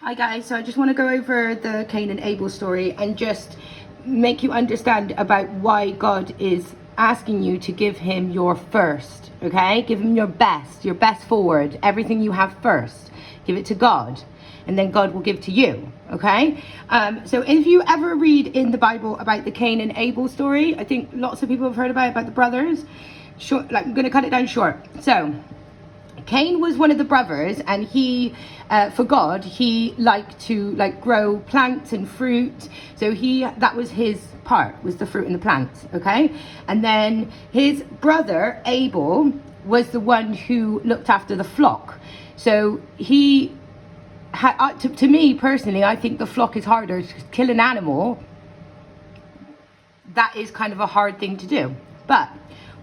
Hi guys, so I just want to go over the Cain and Abel story and just make you understand about why God is asking you to give him your first, okay? Give him your best forward, everything you have first. Give it to God, and then God will give to you, okay? So if you ever read in the Bible about the Cain and Abel story, I think lots of people have heard about the brothers. Short, like, I'm going to cut it down short. So Cain was one of the brothers, and he, for God, he liked to grow plants and fruit. So that was his part, was the fruit and the plants, okay? And then his brother Abel was the one who looked after the flock. So he had, to me personally, I think the flock is harder. To kill an animal, that is kind of a hard thing to do. But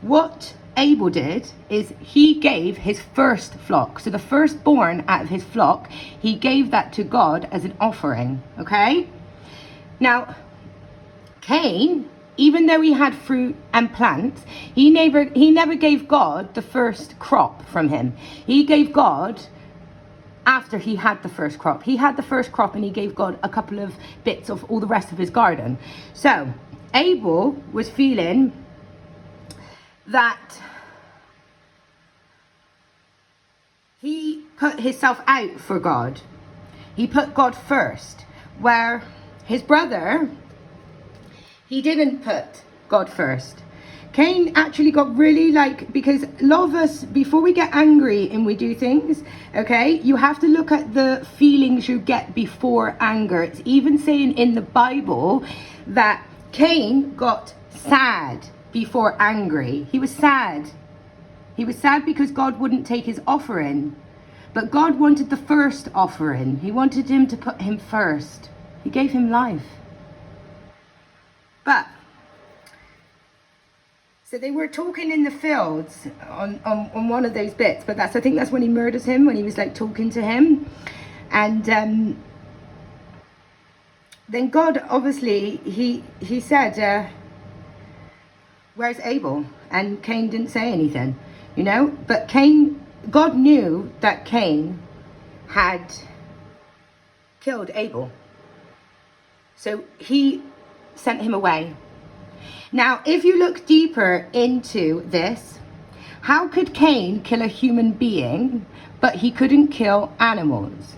what Abel did is he gave his first flock, so the firstborn out of his flock, he gave that to God as an offering, okay? Now, Cain, even though he had fruit and plants, he never gave God the first crop from him. He gave God after he had the first crop. He had the first crop and he gave God a couple of bits of all the rest of his garden. So Abel was feeling that he put himself out for God. He put God first, where his brother, he didn't put God first. Cain actually got really because a lot of us, before we get angry and we do things, okay, you have to look at the feelings you get before anger. It's even saying in the Bible that Cain got sad before angry. He was sad. He was sad because God wouldn't take his offering. But God wanted the first offering. He wanted him to put him first. He gave him life. But so they were talking in the fields on one of those bits, but I think that's when he murders him, when he was talking to him. And then God, obviously, he said, where's Abel? And Cain didn't say anything, you know. But God knew that Cain had killed Abel, so he sent him away. Now, if you look deeper into this, how could Cain kill a human being, but he couldn't kill animals?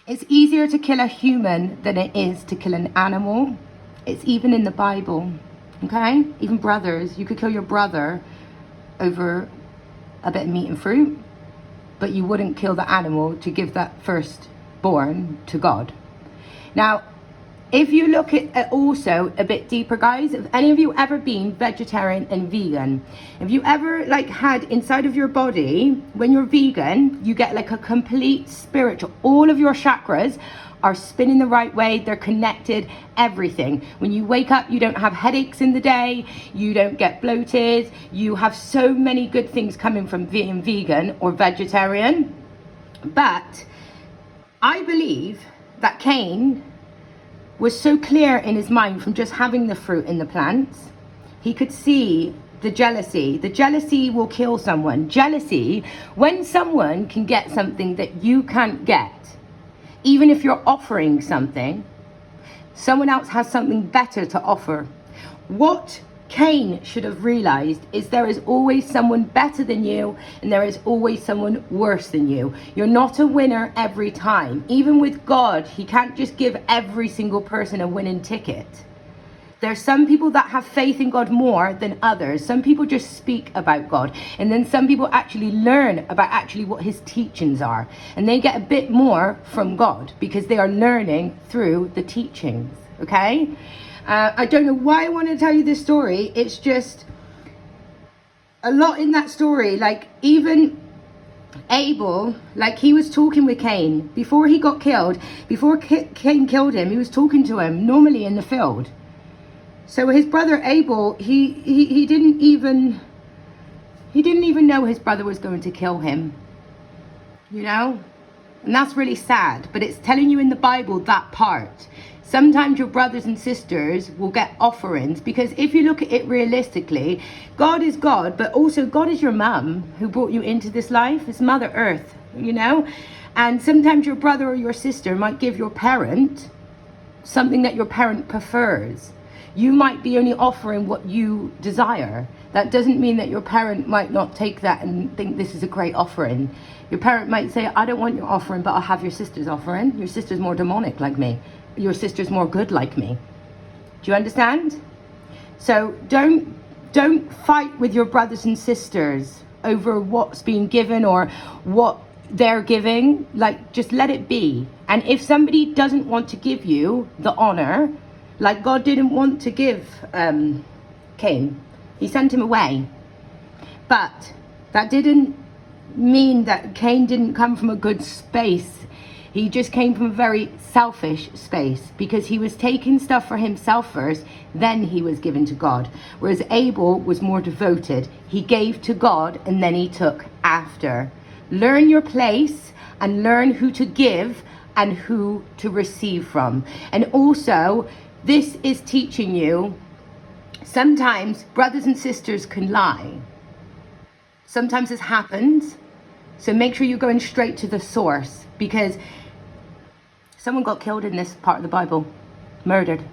It's easier to kill a human than it is to kill an animal. It's even in the Bible, okay? Even brothers, you could kill your brother over a bit of meat and fruit, but you wouldn't kill the animal to give that firstborn to God. Now, if you look at also a bit deeper, guys, have any of you ever been vegetarian and vegan? Have you ever had inside of your body, when you're vegan, you get a complete spiritual, all of your chakras are spinning the right way, they're connected, everything. When you wake up, you don't have headaches in the day, you don't get bloated, you have so many good things coming from being vegan or vegetarian. But I believe that Cain was so clear in his mind from just having the fruit and the plants. He could see the jealousy. The jealousy will kill someone. Jealousy, when someone can get something that you can't get, even if you're offering something, someone else has something better to offer. What Cain should have realized is there is always someone better than you, and there is always someone worse than you. You're not a winner every time. Even with God, he can't just give every single person a winning ticket. There's some people that have faith in God more than others. Some people just speak about God, and then some people actually learn about actually what his teachings are, and they get a bit more from God because they are learning through the teachings, okay? I don't know why I want to tell you this story. It's just a lot in that story. Even Abel, he was talking with Cain before he got killed. Before Cain killed him, he was talking to him normally in the field. So his brother Abel, he didn't even know his brother was going to kill him, you know. And that's really sad, but it's telling you in the Bible that part. Sometimes your brothers and sisters will get offerings, because if you look at it realistically, God is God, but also God is your mum who brought you into this life. It's Mother Earth, you know. And sometimes your brother or your sister might give your parent something that your parent prefers. You might be only offering what you desire. That doesn't mean that your parent might not take that and think this is a great offering. Your parent might say, I don't want your offering, but I'll have your sister's offering. Your sister's more demonic like me. Your sister's more good like me. Do you understand? So don't fight with your brothers and sisters over what's being given or what they're giving. Like, just let it be. And if somebody doesn't want to give you the honor, like God didn't want to give Cain, he sent him away. But that didn't mean that Cain didn't come from a good space. He just came from a very selfish space, because he was taking stuff for himself first, then he was given to God. Whereas Abel was more devoted. He gave to God and then he took after. Learn your place and learn who to give and who to receive from. And also, this is teaching you, sometimes brothers and sisters can lie. Sometimes this happens. So make sure you're going straight to the source, because someone got killed in this part of the Bible, murdered.